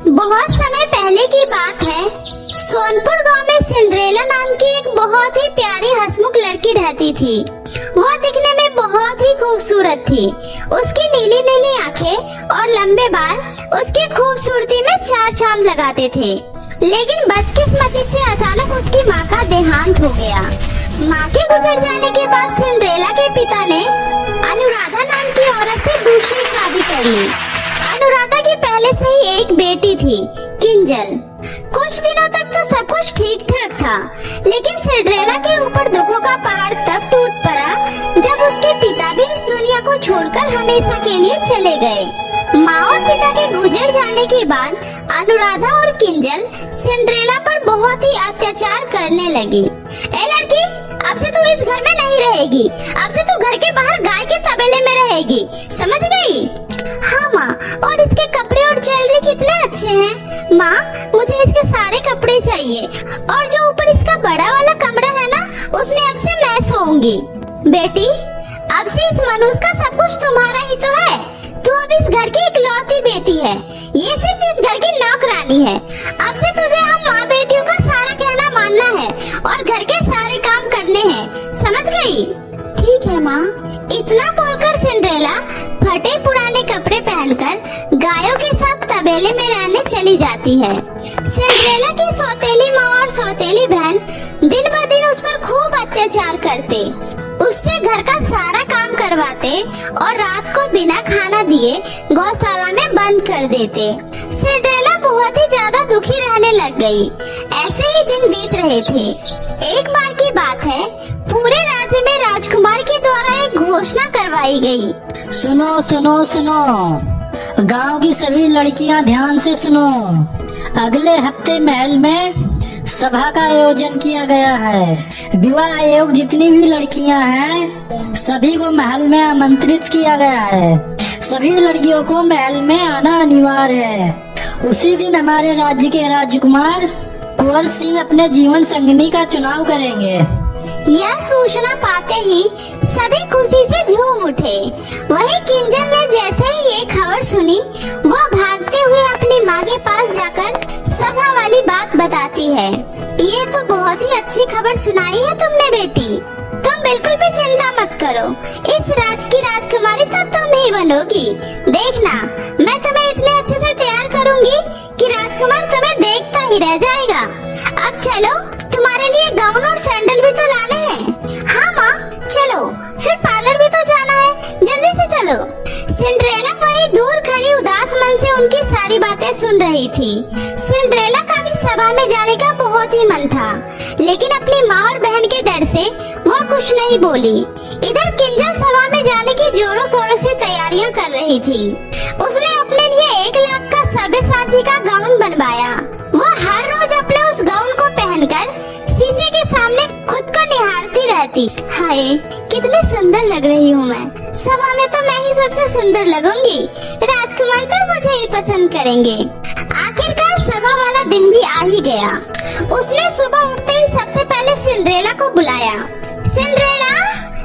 बहुत समय पहले की बात है। सोनपुर गांव में सिंड्रेला नाम की एक बहुत ही प्यारी हंसमुख लड़की रहती थी। वह दिखने में बहुत ही खूबसूरत थी। उसकी नीली नीली आंखें और लंबे बाल उसकी खूबसूरती में चार चांद लगाते थे। लेकिन बदकिस्मती से अचानक उसकी माँ का देहांत हो गया। माँ के गुजर जाने के बाद सिंड्रेला के पिता ने अनुराधा नाम की औरत से दूसरी शादी कर ली। अनुराधा की पहले से ही एक बेटी थी, किंजल। कुछ दिनों तक तो सब कुछ ठीक ठाक था, लेकिन सिंड्रेला के ऊपर दुखों का पहाड़ तब टूट पड़ा जब उसके पिता भी इस दुनिया को छोड़कर हमेशा के लिए चले गए। माँ और पिता के गुजर जाने के बाद अनुराधा और किंजल सिंड्रेला पर बहुत ही अत्याचार करने लगी। ए लड़की, अब से तू इस घर में नहीं रहेगी। अब से तू घर के बाहर गाय के तबेले में रहेगी, समझ गई? हाँ माँ, और इसके कपड़े और ज्वेलरी कितने अच्छे हैं। माँ, मुझे इसके सारे कपड़े चाहिए, और जो ऊपर इसका बड़ा वाला कमरा है ना, उसमें अब से मैं सोऊंगी। बेटी, अब से इस मनुष्य का सब कुछ तुम्हारा ही तो है। तू अब इस घर की इकलौती बेटी है। ये सिर्फ इस घर की नौकरानी है। अब से तुझे हम माँ बेटियों का सारा कहना मानना है और घर के सारे काम करने हैं, समझ गई? ठीक है माँ। इतना बोलकर सिंड्रेला फटे पुराने कपड़े पहनकर गायों के साथ तबेले में रहने चली जाती है। सिंड्रेला की सौतेली माँ और सौतेली बहन दिन ब दिन उस पर खूब अत्याचार करते, उससे घर का सारा काम करवाते और रात को बिना खाना दिए गौशाला में बंद कर देते। सिंड्रेला बहुत ही ज्यादा दुखी रहने लग गई। ऐसे ही दिन बीत रहे थे। एक बार की बात है, पूरे राज्य में राजकुमार के द्वारा एक घोषणा करवाई गई। सुनो सुनो सुनो, गांव की सभी लड़कियां ध्यान से सुनो। अगले हफ्ते महल में सभा का आयोजन किया गया है। विवाह आयोग जितनी भी लड़कियां हैं, सभी को महल में आमंत्रित किया गया है। सभी लड़कियों को महल में आना अनिवार्य है। उसी दिन हमारे राज्य के राजकुमार कुंवर सिंह अपने जीवन संगिनी का चुनाव करेंगे। यह सूचना पाते ही सभी खुशी से झूम उठे। वहीं किंजल ने जैसे ही ये खबर सुनी, वह भागते हुए अपनी माँ के पास जाकर सभा वाली बात बताती है। ये तो बहुत ही अच्छी खबर सुनाई है तुमने बेटी। तुम बिल्कुल भी चिंता मत करो। इस राज की राजकुमारी तो तुम ही बनोगी। देखना, मैं तुम्हें इतने अच्छे से तैयार करूंगी कि राजकुमार तुम्हें देखता ही रह जाएगा। अब चलो, तुम्हारे लिए गाउन और सैंडल भी तो लाने हैं। हाँ माँ, चलो। फिर पार्लर भी तो जाना है, जल्दी से चलो। सिंड्रेला वहीं दूर खड़ी उदास मन से उनकी सारी बातें सुन रही थी। सिंड्रेला का भी सभा में जाने का बहुत ही मन था, लेकिन अपनी माँ और बहन के डर से वह कुछ नहीं बोली। इधर किंजल सभा में जाने की जोरों शोरों से तैयारियां कर रही थी। उसने अपने लिए 1 लाख का सब्यसाची का गाउन बनवाया। वह हर रोज अपने उस गाउन को पहनकर शीशे के सामने खुद को निहारती रहती। हाय, कितनी सुंदर लग रही हूँ मैं। सभा में तो मैं ही सबसे सुंदर लगूंगी। राजकुमार तो मुझे ही पसंद करेंगे। आखिरकार सभा वाला दिन भी आ ही गया। उसने सुबह उठते ही सबसे पहले सिंड्रेला को बुलाया। सिंड्रेला,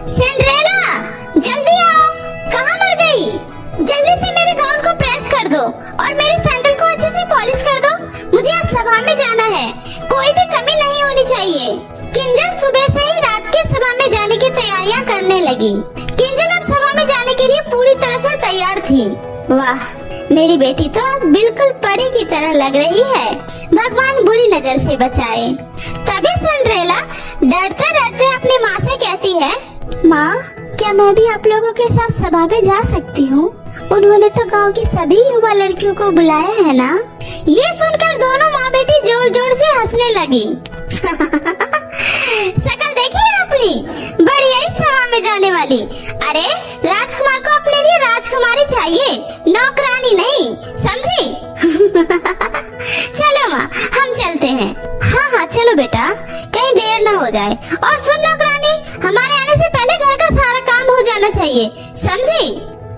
सिंड्रेला, जल्दी आओ। कहाँ मर गई? जल्दी से मेरे गाउन को प्रेस कर दो और मेरे सैंडल को अच्छे से पॉलिश कर दो। मुझे आज सभा में जाना है, कोई भी कमी नहीं होनी चाहिए। किंजल सुबह से ही रात के सभा में जाने की तैयारियां करने लगी। किंजल अब सभा में जाने के लिए पूरी तरह से तैयार थी। वाह, मेरी बेटी तो आज बिल्कुल परी की तरह लग रही है। भगवान बुरी नजर से बचाए। तभी सिंड्रेला डरते डरते अपनी माँ से कहती है, माँ, क्या मैं भी आप लोगों के साथ सभा में जा सकती हूँ? उन्होंने तो गांव की सभी युवा लड़कियों को बुलाया है ना? ये सुनकर दोनों माँ बेटी जोर जोर से हंसने लगी। शकल देखी है अपनी? बढ़िया ही सभा में जाने वाली। अरे, राजकुमार को अपने लिए राजकुमारी चाहिए, नौकरानी नहीं, समझी? चलो माँ, हम चलते हैं। हाँ हाँ, चलो बेटा, कहीं देर ना हो जाए। और सुन नौकरानी, हमारे आने से पहले घर का सारा काम हो जाना चाहिए, समझी?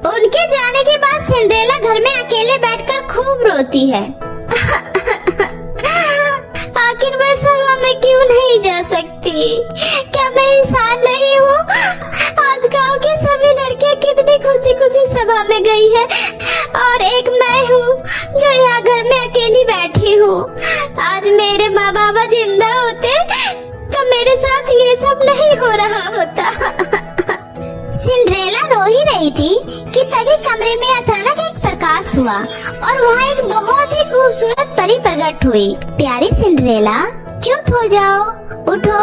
उनके जाने के बाद सिंड्रेला घर में अकेले बैठकर खूब रोती है। आखिर मैं सभा में क्यों नहीं जा सकती? क्या मैं इंसान नहीं हूँ? आज गांव की सभी लड़कियाँ कितनी खुशी खुशी सभा में गई है, और एक मैं हूँ जो यहाँ घर में अकेली ही बैठी हूँ। आज मेरे माँ बाबा जिंदा होते तो मेरे साथ ये सब नहीं हो रहा होता। सिंड्रेला रो ही रही थी कि तभी कमरे में अचानक एक प्रकाश हुआ और वहाँ एक बहुत ही खूबसूरत परी प्रकट हुई। प्यारी सिंड्रेला, चुप हो जाओ, उठो,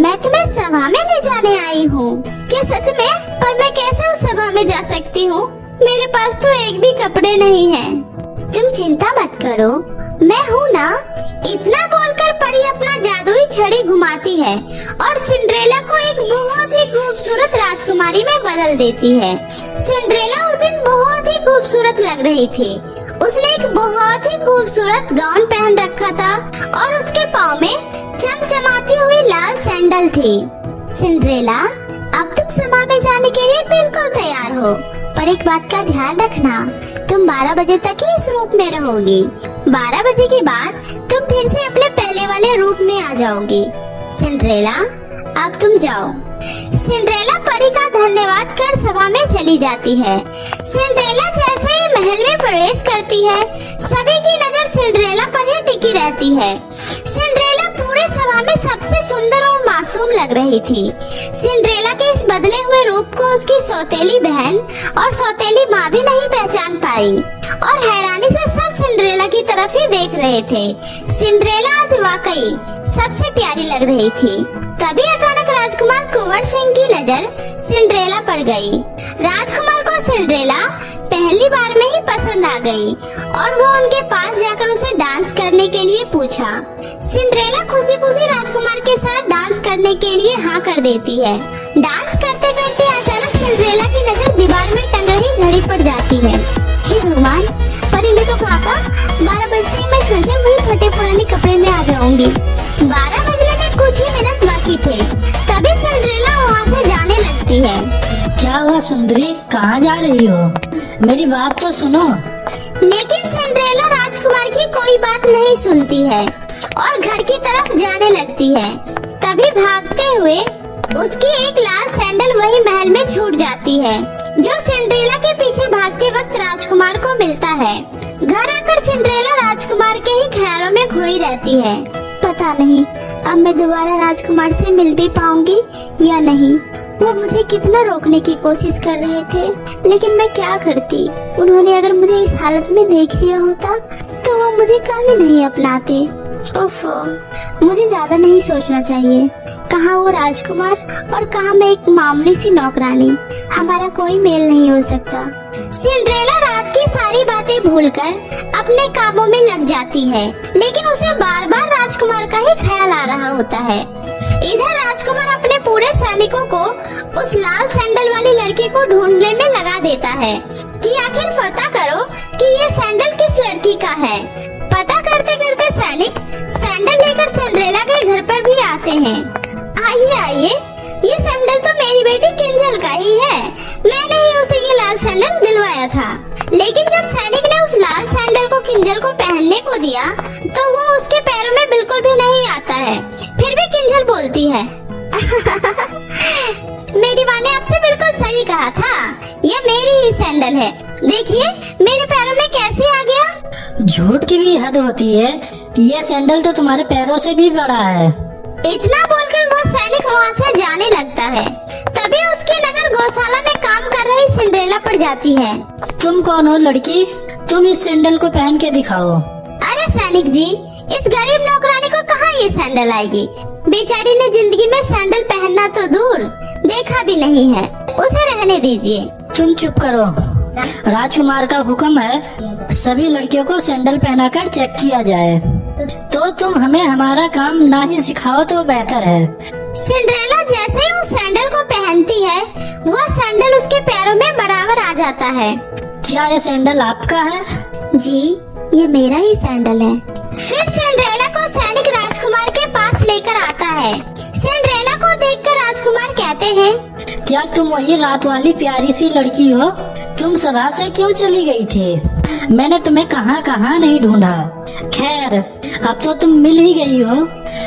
मैं तुम्हें सभा में ले जाने आई हूँ। क्या सच में? पर मैं कैसे उस सभा में जा सकती हूँ? मेरे पास तो एक भी कपड़े नहीं हैं। तुम चिंता मत करो, मैं हूँ ना। इतना बोलकर परी अपना जादुई छड़ी घुमाती है और सिंड्रेला को एक बहुत ही खूबसूरत राजकुमारी में बदल देती है। सिंड्रेला उस दिन बहुत ही खूबसूरत लग रही थी। उसने एक बहुत ही खूबसूरत गाउन पहन रखा था और उसके पाँव में चमचमाती हुई लाल सैंडल थी। सिंड्रेला, अब तुम सभा में जाने के लिए बिल्कुल तैयार हो, पर एक बात का ध्यान रखना, तुम 12 बजे तक ही इस रूप में रहोगी। 12 बजे के बाद तुम फिर से अपने पहले वाले रूप में आ जाओगी। सिंड्रेला, अब तुम जाओ। सिंड्रेला परी का धन्यवाद कर सभा में चली जाती है। सिंड्रेला जैसे ही महल में प्रवेश करती है, सभी की नजर सिंड्रेला पर ही टिकी रहती है। सिंड्रेला पूरे सभा में सबसे सुंदर और मासूम लग रही थी। सिंड्रेला के इस बदले हुए रूप को उसकी सौतेली बहन और सौतेली माँ भी नहीं पहचान पाई और हैरानी से सब सिंड्रेला की तरफ ही देख रहे थे। सिंड्रेला आज वाकई सबसे प्यारी लग रही थी। तभी अचानक राजकुमार कुंवर सिंह की नजर सिंड्रेला पर गई। राजकुमार को सिंड्रेला पहली बार में ही पसंद आ गई और वो उनके पास जाकर उसे डांस करने के लिए पूछा। सिंड्रेला खुशी खुशी राजकुमार के साथ डांस करने के लिए हाँ कर देती है। डांस करते करते अचानक सिंड्रेला की नजर दीवार में टंग रही घड़ी पर जाती है। हे भगवान, परी ने तो कहा था 12 बजते ही मैं फिर से वही फटे पुराने कपड़े में आ जाऊंगी। 12 बजने में कुछ ही मिनट बाकी थे। तभी सिंड्रेला वहाँ से जाने लगती है। क्या हुआ सुंदरी, कहाँ जा रही हो? मेरी बात तो सुनो। लेकिन सिंड्रेला राजकुमार की कोई बात नहीं सुनती है और घर की तरफ जाने लगती है। तभी भागते हुए उसकी एक लाल सैंडल वही महल में छूट जाती है, जो सिंड्रेला के पीछे भागते वक्त राजकुमार को मिलता है। घर आकर सिंड्रेला राजकुमार के ही ख्यालों में खोई रहती है। पता नहीं अब मैं दोबारा राजकुमार से मिल भी पाऊंगी या नहीं। वो मुझे कितना रोकने की कोशिश कर रहे थे, लेकिन मैं क्या करती। उन्होंने अगर मुझे इस हालत में देख लिया होता तो वो मुझे कभी नहीं अपनाते। ओफो, मुझे ज्यादा नहीं सोचना चाहिए। कहाँ वो राजकुमार और कहाँ मैं एक मामूली सी नौकरानी। हमारा कोई मेल नहीं हो सकता। सिंड्रेला रात की सारी बातें भूलकर अपने कामों में लग जाती है, लेकिन उसे बार बार राजकुमार का ही ख्याल आ रहा होता है। इधर राजकुमार अपने पूरे सैनिकों को उस लाल सैंडल वाली लड़की को ढूंढने में लगा देता है कि आखिर पता करो कि ये सैंडल किस लड़की का है। पता करते करते सैनिक सैंडल लेकर सिंड्रेला के घर पर भी आते हैं। आइए आइए, ये सैंडल तो मेरी बेटी किंजल का ही है। मैंने ही उसे ये लाल सैंडल दिलवाया था। लेकिन जब सैनिक ने उस लाल सैंडल को किंजल को पहनने को दिया तो वो उसके पैरों में बिल्कुल भी नहीं आता है। फिर भी किंजल बोलती है मेरी माँ ने आपसे बिल्कुल सही कहा था, ये मेरी ही सैंडल है। देखिए मेरे पैरों में कैसे आ गया। झूठ की भी हद होती है, ये सैंडल तो तुम्हारे पैरों से भी बड़ा है। इतना बोलकर वो सैनिक वहाँ से जाने लगता है। तभी उसकी नजर गौशाला में काम कर रही सिंड्रेला पर जाती है। तुम कौन हो लड़की? तुम इस सैंडल को पहन के दिखाओ। अरे सैनिक जी, इस गरीब नौकरानी को कहाँ ये सैंडल आएगी। बेचारी ने जिंदगी में सैंडल पहनना तो दूर देखा भी नहीं है, उसे रहने दीजिए। तुम चुप करो। राजकुमार का हुक्म है सभी लड़कियों को सैंडल पहनाकर चेक किया जाए। तो तुम हमें हमारा काम ना ही सिखाओ तो बेहतर है। सिंड्रेला जैसे ही उस सैंडल को पहनती है, वह सैंडल उसके पैरों में बराबर आ जाता है। क्या ये सैंडल आपका है? जी, ये मेरा ही सैंडल है। फिर सिंड्रेला को सैनिक राजकुमार के पास लेकर आता है। सिंड्रेला को देखकर राजकुमार कहते हैं, क्या तुम वही रात वाली प्यारी सी लड़की हो? तुम सभा से क्यों चली गई थी? मैंने तुम्हें कहाँ कहाँ नहीं ढूंढा। खैर, अब तो तुम मिल ही गई हो।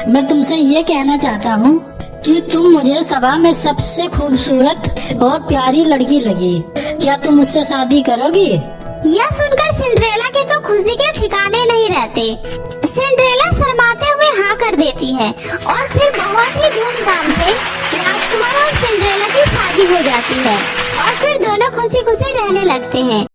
मैं तुमसे ये कहना चाहता हूँ कि तुम मुझे सभा में सबसे खूबसूरत और प्यारी लड़की लगी। क्या तुम मुझसे शादी करोगी? यह सुनकर सिंड्रेला के तो खुशी के ठिकाने नहीं रहते। सिंड्रेला शर्माते हुए हाँ कर देती है और फिर बहुत ही धूमधाम से राजकुमार और सिंड्रेला की शादी हो जाती है और फिर दोनों खुशी खुशी रहने लगते हैं।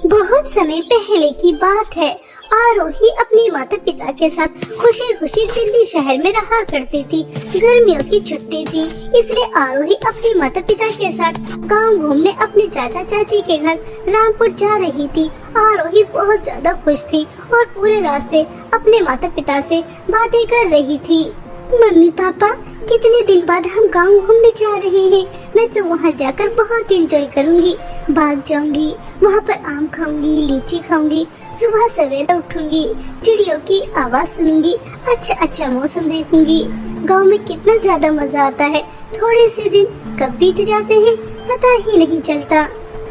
बहुत समय पहले की बात है, आरोही अपने माता पिता के साथ खुशी खुशी दिल्ली शहर में रहा करती थी। गर्मियों की छुट्टी थी, इसलिए आरोही अपने माता पिता के साथ गांव घूमने अपने चाचा चाची के घर रामपुर जा रही थी। आरोही बहुत ज्यादा खुश थी और पूरे रास्ते अपने माता पिता से बातें कर रही थी। मम्मी पापा, कितने दिन बाद हम गांव घूमने जा रहे हैं। मैं तो वहाँ जाकर बहुत एंजॉय करूँगी, बाग जाऊंगी, वहाँ पर आम खाऊंगी, लीची खाऊंगी, सुबह सवेरे उठूंगी, चिड़ियों की आवाज सुनूंगी, अच्छा अच्छा मौसम देखूंगी। गांव में कितना ज्यादा मजा आता है, थोड़े से दिन कब बीत जाते हैं पता ही नहीं चलता।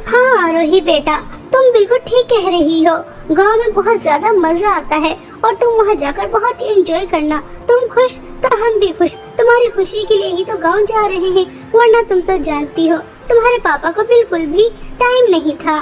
हाँ आरोही बेटा, तुम बिल्कुल ठीक कह रही हो। गांव में बहुत ज्यादा मजा आता है और तुम वहाँ जाकर बहुत एंजॉय करना। तुम खुश तो हम भी खुश। तुम्हारी खुशी के लिए ही तो गांव जा रहे हैं, वरना तुम तो जानती हो तुम्हारे पापा को बिल्कुल भी टाइम नहीं था।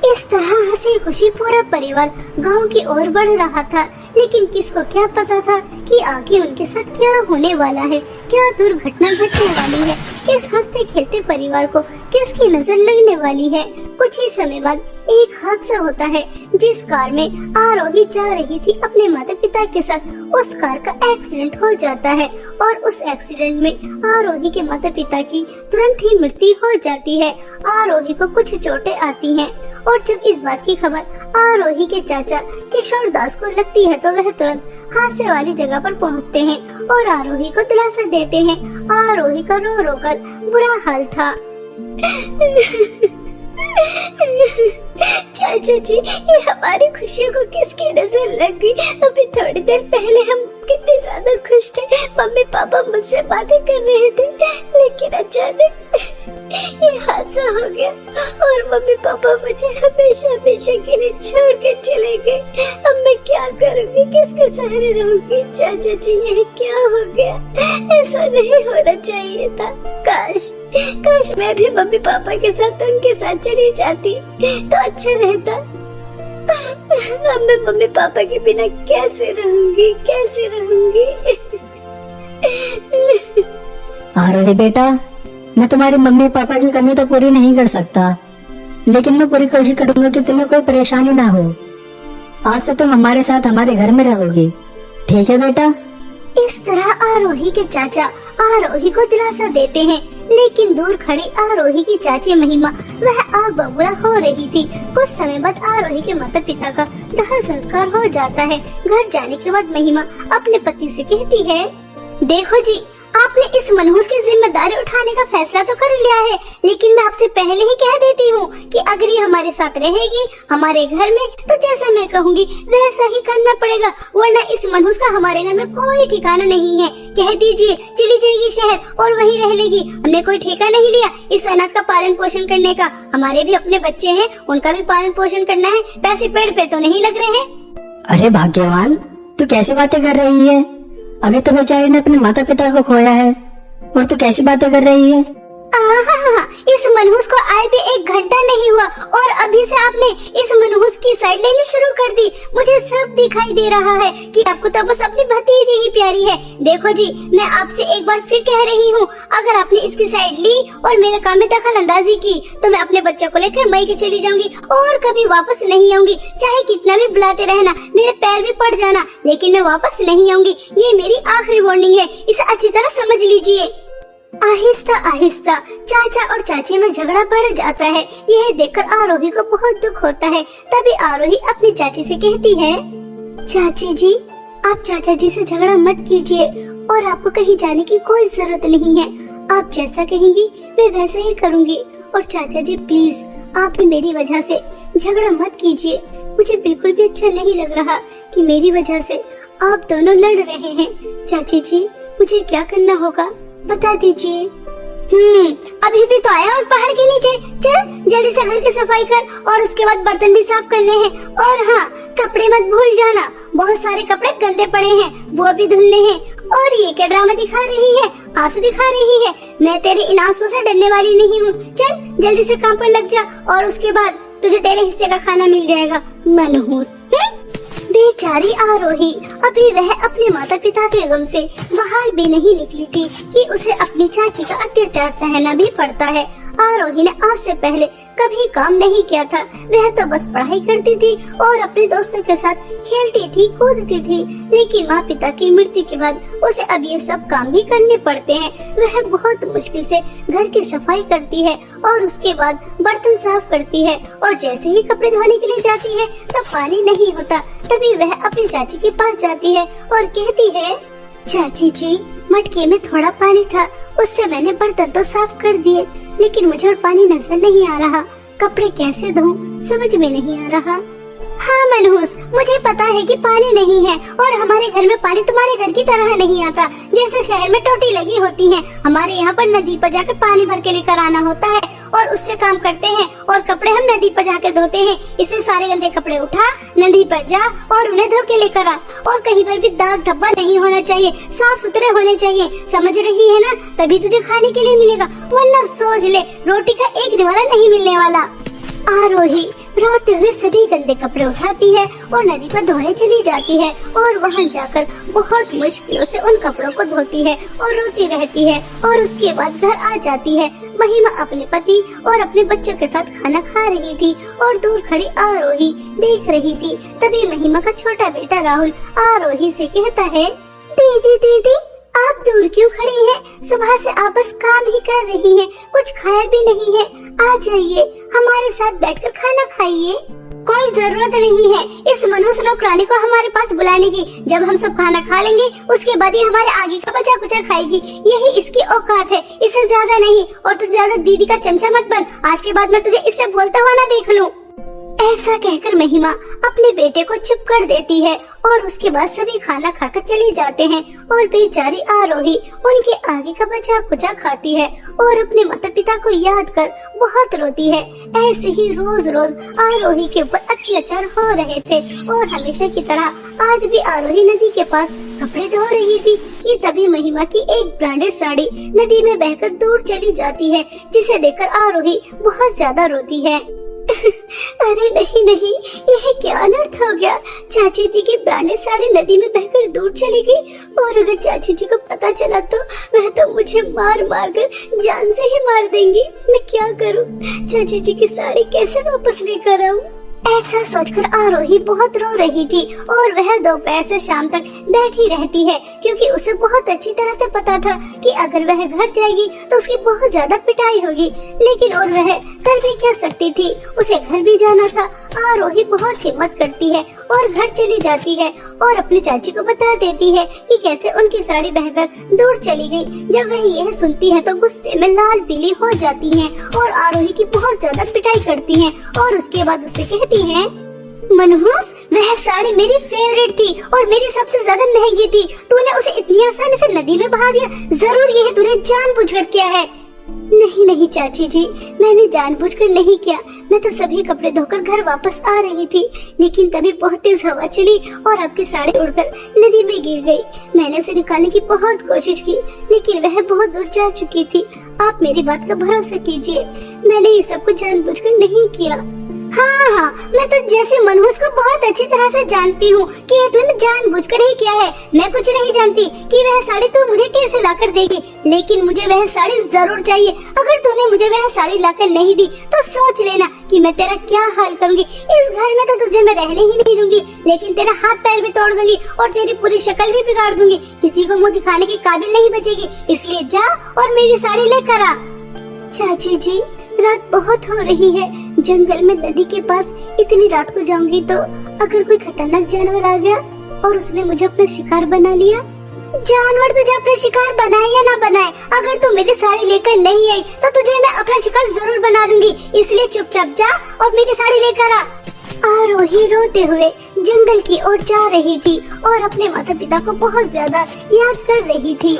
इस तरह हंसी खुशी पूरा परिवार गांव की ओर बढ़ रहा था, लेकिन किसको क्या पता था कि आगे उनके साथ क्या होने वाला है, क्या दुर्घटना घटने वाली है, इस हंसते खेलते परिवार को किसकी नजर लगने वाली है। कुछ ही समय बाद एक हादसा होता है। जिस कार में आरोही जा रही थी अपने माता पिता के साथ, उस कार का एक्सीडेंट हो जाता है और उस एक्सीडेंट में आरोही के माता पिता की तुरंत ही मृत्यु हो जाती है। आरोही को कुछ चोटें आती हैं और जब इस बात की खबर आरोही के चाचा किशोर दास को लगती है तो वह तुरंत हादसे वाली जगह पर पहुंचते हैं और आरोही को दिलासा देते हैं। आरोही का रो रो कर बुरा हाल था। चाचा जी, ये हमारी खुशियों को किसकी नजर लग गई? अभी थोड़ी देर पहले हम कितने ज्यादा खुश थे, मम्मी पापा मुझसे बातें कर रहे थे, लेकिन अचानक ये हादसा हो गया और मम्मी पापा मुझे हमेशा हमेशा के लिए छोड़ के चले गए। अब मैं क्या करूँगी, किसके सहारे रहूँगी? चाचा जी, ये क्या हो गया? ऐसा नहीं होना चाहिए था। काश मैं भी मम्मी पापा के साथ उनके साथ चली जाती तो अच्छा रहता। अब मैं मम्मी पापा के बिना कैसे रहूंगी? आरोही बेटा, मैं तुम्हारे मम्मी पापा की कमी तो पूरी नहीं कर सकता, लेकिन मैं पूरी कोशिश करूंगा कि तुम्हें कोई परेशानी ना हो। आज से तुम हमारे साथ हमारे घर में रहोगी, ठीक है बेटा? इस तरह आरोही के चाचा आरोही को दिलासा देते हैं, लेकिन दूर खड़ी आरोही की चाची महिमा वह आग बबूला हो रही थी। कुछ समय बाद आरोही के माता पिता का दाह संस्कार हो जाता है। घर जाने के बाद महिमा अपने पति से कहती है, देखो जी, आपने इस मनहूस की जिम्मेदारी उठाने का फैसला तो कर लिया है, लेकिन मैं आपसे पहले ही कह देती हूँ कि अगर ये हमारे साथ रहेगी हमारे घर में तो जैसा मैं कहूँगी वैसा ही करना पड़ेगा, वरना इस मनहूस का हमारे घर में कोई ठिकाना नहीं है। कह दीजिए चली जाएगी शहर और वहीं रह लेगी। हमने कोई ठेका नहीं लिया इस अनाथ का पालन पोषण करने का। हमारे भी अपने बच्चे हैं, उनका भी पालन पोषण करना है, पैसे पेड़ पे तो नहीं लग रहे हैं। अरे भाग्यवान, तू कैसी बातें कर रही है? अभी तो बेचारी ने अपने माता पिता को खोया है और तू कैसी बातें कर रही है? इस मनहूस को आए भी 1 घंटा नहीं हुआ और अभी से आपने इस मनहूस की साइड लेनी शुरू कर दी। मुझे सब दिखाई दे रहा है कि आपको तो बस अपनी भतीजी ही प्यारी है। देखो जी, मैं आपसे एक बार फिर कह रही हूँ, अगर आपने इसकी साइड ली और मेरे काम में दखल अंदाजी की तो मैं अपने बच्चों को लेकर मई के चली जाऊंगी और कभी वापस नहीं आऊंगी। चाहे कितना भी बुलाते रहना, मेरे पैर भी पड़ जाना, लेकिन मैं वापस नहीं आऊंगी। ये मेरी आखिरी वार्निंग है, इसे अच्छी तरह समझ लीजिए। आहिस्ता आहिस्ता चाचा और चाची में झगड़ा बढ़ जाता है। यह देखकर आरोही को बहुत दुख होता है। तभी आरोही अपनी चाची से कहती है, चाची जी, आप चाचा जी से झगड़ा मत कीजिए और आपको कहीं जाने की कोई जरूरत नहीं है। आप जैसा कहेंगी मैं वैसे ही करूँगी। और चाचा जी प्लीज, आप भी मेरी वजह से झगड़ा मत कीजिए। मुझे बिल्कुल भी अच्छा नहीं लग रहा कि मेरी वजह से आप दोनों लड़ रहे हैं। चाची जी, मुझे क्या करना होगा बता दीजिए। अभी भी तो आया और पहाड़ के नीचे। चल जल्दी से घर की सफाई कर और उसके बाद बर्तन भी साफ करने हैं। और हाँ, कपड़े मत भूल जाना, बहुत सारे कपड़े गंदे पड़े हैं, वो भी धुलने हैं। और ये क्या ड्रामा दिखा रही है, आंसू दिखा रही है? मैं तेरे इन आंसू से डरने वाली नहीं हूँ। चल जल्दी से काम पर लग जा और उसके बाद तुझे तेरे हिस्से का खाना मिल जाएगा, मनहूस। बेचारी आरोही अभी वह अपने माता पिता के गम से बाहर भी नहीं निकली थी कि उसे अपनी चाची का अत्याचार सहना भी पड़ता है। आरोही ने आज से पहले कभी काम नहीं किया था। वह तो बस पढ़ाई करती थी और अपने दोस्तों के साथ खेलती थी, कूदती थी। लेकिन माँ पिता की मृत्यु के बाद उसे अब ये सब काम भी करने पड़ते हैं। वह बहुत मुश्किल से घर की सफाई करती है और उसके बाद बर्तन साफ करती है, और जैसे ही कपड़े धोने के लिए जाती है तो पानी नहीं होता। तभी वह अपनी चाची के पास जाती है और कहती है, चाची जी, मटके में थोड़ा पानी था, उससे मैंने बर्तन तो साफ कर दिए, लेकिन मुझे और पानी नजर नहीं आ रहा। कपड़े कैसे धोऊं समझ में नहीं आ रहा। हाँ मनहूस, मुझे पता है कि पानी नहीं है, और हमारे घर में पानी तुम्हारे घर की तरह नहीं आता। जैसे शहर में टोटी लगी होती है, हमारे यहाँ पर नदी पर जाकर पानी भर के लेकर आना होता है और उससे काम करते हैं, और कपड़े हम नदी पर जाकर धोते हैं। इससे सारे गंदे कपड़े उठा, नदी पर जा और उन्हें धो के लेकर आ, और कहीं पर भी दाग धब्बा नहीं होना चाहिए, साफ सुथरे होने चाहिए। समझ रही है ना? तभी तुझे खाने के लिए मिलेगा, वरना सोच ले रोटी का एक निवाला नहीं मिलने वाला। आरोही रोते हुए सभी गंदे कपड़े उठाती है और नदी पर धोने चली जाती है, और वहां जाकर बहुत मुश्किलों से उन कपड़ों को धोती है और रोती रहती है। और उसके बाद घर आ जाती है। महिमा अपने पति और अपने बच्चों के साथ खाना खा रही थी और दूर खड़ी आरोही देख रही थी। तभी महिमा का छोटा बेटा राहुल आरोही से कहता है, दीदी दीदी, आप दूर क्यों खड़ी हैं? सुबह से आप बस काम ही कर रही हैं, कुछ खाया भी नहीं है। आ जाइए, हमारे साथ बैठकर खाना खाइए। कोई जरूरत नहीं है इस मनुष्य नौकरानी को हमारे पास बुलाने की। जब हम सब खाना खा लेंगे उसके बाद ही हमारे आगे का बचा कुचा खाएगी। यही इसकी औकात है, इससे ज्यादा नहीं। और तू ज्यादा दीदी का चमचा मत बन, आज के बाद मैं तुझे इससे बोलता हुआ ना देख लूं। ऐसा कहकर महिमा अपने बेटे को चुप कर देती है, और उसके बाद सभी खाना खाकर चले जाते हैं, और बेचारी आरोही उनके आगे का बचा कुचा खाती है और अपने माता पिता को याद कर बहुत रोती है। ऐसे ही रोज रोज आरोही के ऊपर अत्याचार हो रहे थे, और हमेशा की तरह आज भी आरोही नदी के पास कपड़े धो रही थी कि तभी महिमा की एक ब्रांडेड साड़ी नदी में बहकर दूर चली जाती है, जिसे देखकर आरोही बहुत ज्यादा रोती है। अरे नहीं नहीं, यह क्या अनर्थ हो गया। चाची जी की ब्रांडेड साड़ी नदी में बहकर दूर चली गई, और अगर चाची जी को पता चला तो वह तो मुझे मार मार कर जान से ही मार देंगी। मैं क्या करूं? चाची जी की साड़ी कैसे वापस लेकर आऊं? ऐसा सोचकर आरोही बहुत रो रही थी, और वह दोपहर से शाम तक बैठी रहती है, क्योंकि उसे बहुत अच्छी तरह से पता था कि अगर वह घर जाएगी तो उसकी बहुत ज्यादा पिटाई होगी। लेकिन और वह कर भी क्या सकती थी, उसे घर भी जाना था। आरोही बहुत हिम्मत करती है और घर चली जाती है, और अपनी चाची को बता देती है कि कैसे उनकी साड़ी बहकर दूर चली गई। जब वह यह सुनती है तो गुस्से में लाल पीली हो जाती हैं, और आरोही की बहुत ज्यादा पिटाई करती हैं, और उसके बाद उससे कहती हैं, मनहूस, वह साड़ी मेरी फेवरेट थी और मेरी सबसे ज्यादा महंगी थी। तूने उसे इतनी आसानी से नदी में बहा दिया, जरूर यह तूने जानबूझकर किया है। नहीं नहीं चाची जी, मैंने जानबूझकर नहीं किया। मैं तो सभी कपड़े धोकर घर वापस आ रही थी, लेकिन तभी बहुत तेज हवा चली और आपकी साड़ी उड़कर नदी में गिर गई। मैंने उसे निकालने की बहुत कोशिश की, लेकिन वह बहुत दूर जा चुकी थी। आप मेरी बात का भरोसा कीजिए, मैंने ये सब कुछ जानबूझकर नहीं किया। हाँ, मैं तो जैसे मनहूस को बहुत अच्छी तरह से जानती हूँ कि ये तूने जानबूझकर ही किया है। मैं कुछ नहीं जानती कि वह साड़ी तू मुझे कैसे लाकर देगी, लेकिन मुझे वह साड़ी जरूर चाहिए। अगर तूने मुझे वह साड़ी लाकर नहीं दी तो सोच लेना कि मैं तेरा क्या हाल करूँगी। इस घर में तो तुझे मैं रहने ही नहीं दूंगी, लेकिन तेरा हाथ पैर भी तोड़ दूंगी और तेरी पूरी शक्ल भी बिगाड़ दूंगी। किसी को मुँह दिखाने के काबिल नहीं बचेगी। इसलिए जा और मेरी साड़ी लेकर आ। चाची जी, रात बहुत हो रही है, जंगल में नदी के पास इतनी रात को जाऊंगी तो अगर कोई खतरनाक जानवर आ गया और उसने मुझे अपना शिकार बना लिया। जानवर तुझे अपना शिकार बनाए या ना बनाए, अगर तू मेरी साड़ी लेकर नहीं आई तो तुझे मैं अपना शिकार जरूर बना दूंगी। इसलिए चुपचाप जा और मेरी साड़ी लेकर आ। आरोही रोते हुए जंगल की ओर जा रही थी और अपने माता पिता को बहुत ज्यादा याद कर रही थी।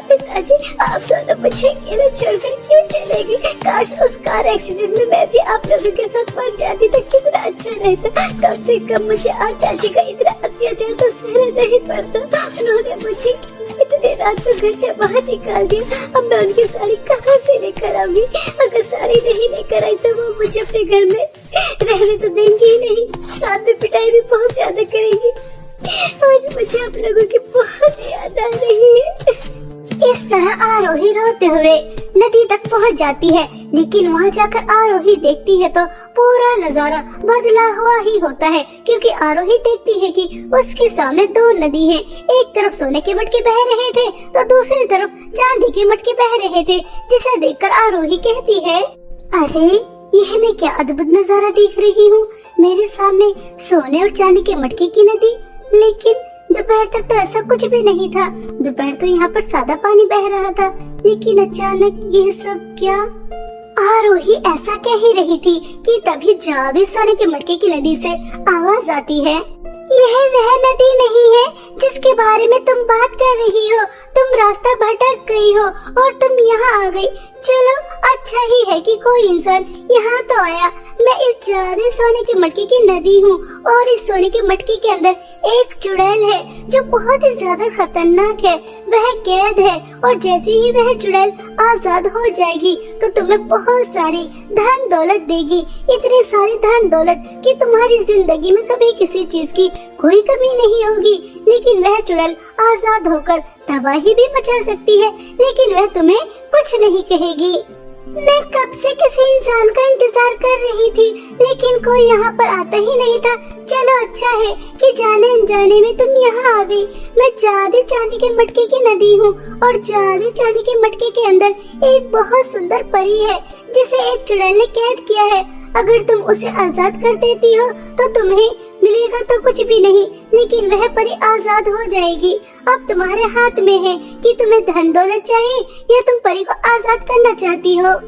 पिताजी, आप दोनों मुझे अकेले छोड़कर क्यों चले गए? काश उस कार एक्सीडेंट में मैं भी आप लोगों के साथ मर जाती तो कितना अच्छा रहता। कम से कम मुझे आज चाची का इतना अत्याचार तो सहना नहीं पड़ता। उन्होंने मुझे इतना इतने रात को घर से बाहर निकाल दिया, अब मैं उनकी साड़ी कहाँ से लेकर आऊंगी? अगर साड़ी नहीं लेकर आई तो वो मुझे अपने घर में रहने तो देंगे ही नहीं, साथ में पिटाई भी बहुत ज्यादा करेंगी। आज मुझे आप लोगों की बहुत याद आ रही है। इस तरह आरोही रोते हुए नदी तक पहुंच जाती है, लेकिन वहां जाकर आरोही देखती है तो पूरा नजारा बदला हुआ ही होता है, क्योंकि आरोही देखती है कि उसके सामने दो नदी हैं। एक तरफ सोने के मटके बह रहे थे तो दूसरी तरफ चांदी के मटके बह रहे थे, जिसे देखकर आरोही कहती है, अरे यह मैं क्या अद्भुत नजारा देख रही हूँ। मेरे सामने सोने और चांदी के मटके की नदी, लेकिन दोपहर तक तो ऐसा कुछ भी नहीं था। दोपहर तो यहाँ पर सादा पानी बह रहा था, लेकिन अचानक ये सब क्या? आरोही ऐसा कह ही रही थी कि तभी जादू सोने के मटके की नदी से आवाज आती है, यह वह नदी नहीं है जिसके बारे में तुम बात कर रही हो। तुम रास्ता भटक गई हो और तुम यहाँ आ गई। चलो अच्छा ही है कि कोई इंसान यहाँ तो आया। मैं इस जादू सोने के मटके की नदी हूँ और इस सोने के मटके के अंदर एक चुड़ैल है जो बहुत ही ज्यादा खतरनाक है। वह कैद है और जैसे ही वह चुड़ैल आजाद हो जाएगी तो तुम्हें बहुत सारी धन दौलत देगी, इतनी सारी धन दौलत कि तुम्हारी जिंदगी में कभी किसी चीज की कोई कमी नहीं होगी। लेकिन वह चुड़ैल आजाद होकर तबाही भी मचा सकती है, लेकिन वह तुम्हें कुछ नहीं कहेगी। मैं कब से किसी इंसान का इंतजार कर रही थी, लेकिन कोई यहाँ पर आता ही नहीं था। चलो अच्छा है कि जाने अनजाने में तुम यहाँ आ गई। मैं जादू चांदी के मटके की नदी हूँ और जादू चांदी के मटके के अंदर एक बहुत सुंदर परी है जिसे एक चुड़ैल ने कैद किया है। अगर तुम उसे आजाद कर देती हो तो तुम्हें मिलेगा तो कुछ भी नहीं, लेकिन वह परी आजाद हो जाएगी। अब तुम्हारे हाथ में है कि तुम्हें धन दौलत चाहिए या तुम परी को आजाद करना चाहती हो।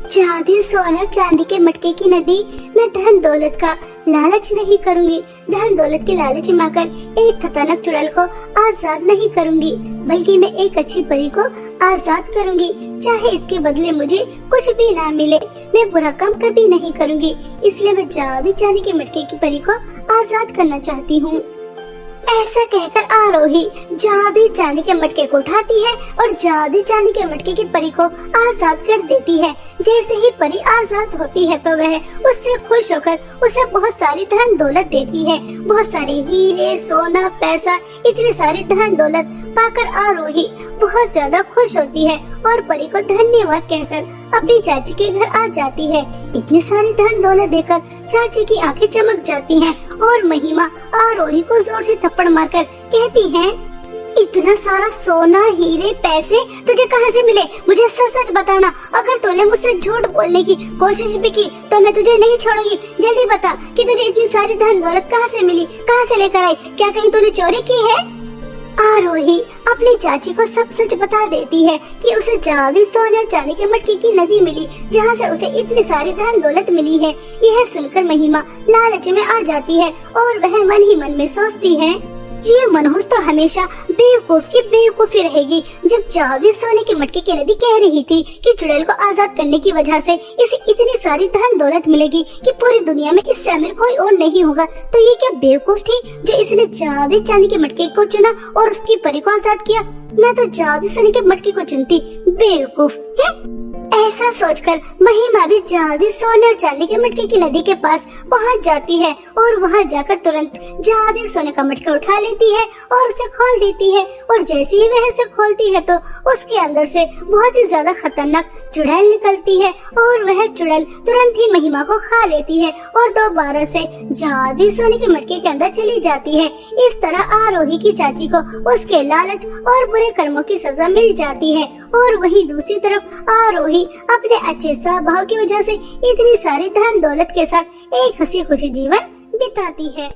जादू सोना चांदी के मटके की नदी, मैं धन दौलत का लालच नहीं करूंगी। धन दौलत के लालच में आकर एक खतरनाक चुड़ैल को आजाद नहीं करूंगी, बल्कि मैं एक अच्छी परी को आजाद करूंगी। चाहे इसके बदले मुझे कुछ भी ना मिले, मैं बुरा काम कभी नहीं करूंगी। इसलिए मैं जादू चांदी के मटके की परी को आजाद करना चाहती हूँ। ऐसा कहकर आरोही जादू चांदी के मटके को उठाती है और जादू चांदी के मटके की परी को आजाद कर देती है। जैसे ही परी आजाद होती है तो वह उससे खुश होकर उसे बहुत सारी धन दौलत देती है। बहुत सारे हीरे, सोना, पैसा, इतने सारे धन दौलत पाकर आरोही बहुत ज्यादा खुश होती है और परी को धन्यवाद कहकर अपनी चाची के घर आ जाती है। इतनी सारी धन दौलत देकर चाची की आंखें चमक जाती हैं और महिमा आरोही को जोर से थप्पड़ मारकर कहती है, इतना सारा सोना, हीरे, पैसे तुझे कहाँ से मिले? मुझे सच सच बताना। अगर तूने मुझसे झूठ बोलने की कोशिश भी की तो मैं तुझे नहीं छोड़ूंगी। जल्दी बता कि तुझे इतनी सारी धन दौलत कहाँ से मिली, कहाँ से लेकर आई? क्या कहीं तूने चोरी की है? आरोही अपनी चाची को सब सच बता देती है कि उसे जादू सोने और चांदी के मटके की नदी मिली, जहाँ से उसे इतनी सारी धन दौलत मिली है। यह सुनकर महिमा लालच में आ जाती है और वह मन ही मन में सोचती है, ये मनहूस तो हमेशा बेवकूफ की बेवकूफी रहेगी। जब जादू सोने के मटके की नदी कह रही थी कि चुड़ैल को आजाद करने की वजह से इसे इतनी सारी धन दौलत मिलेगी कि पूरी दुनिया में इससे अमीर कोई और नहीं होगा, तो ये क्या बेवकूफ थी जो इसने जादू चांदी के मटके को चुना और उसकी परी को आजाद किया? मैं तो जादू सोने के मटके को चुनती, बेवकूफ। ऐसा सोचकर महिमा भी जादू सोने और चांदी के मटके की नदी के पास पहुंच जाती है और वहां जाकर तुरंत जादू सोने का मटका उठा लेती है और उसे खोल देती है। और जैसे ही वह उसे खोलती है तो उसके अंदर से बहुत ही ज्यादा खतरनाक चुड़ैल निकलती है और वह चुड़ैल तुरंत ही महिमा को खा लेती है और दोबारा से जादू सोने के मटके के अंदर चली जाती है। इस तरह आरोही की चाची को उसके लालच और बुरे कर्मों की सजा मिल जाती है और वहीं दूसरी तरफ आरोही अपने अच्छे स्वभाव की वजह से इतनी सारी धन दौलत के साथ एक हंसी खुशी जीवन बिताती है।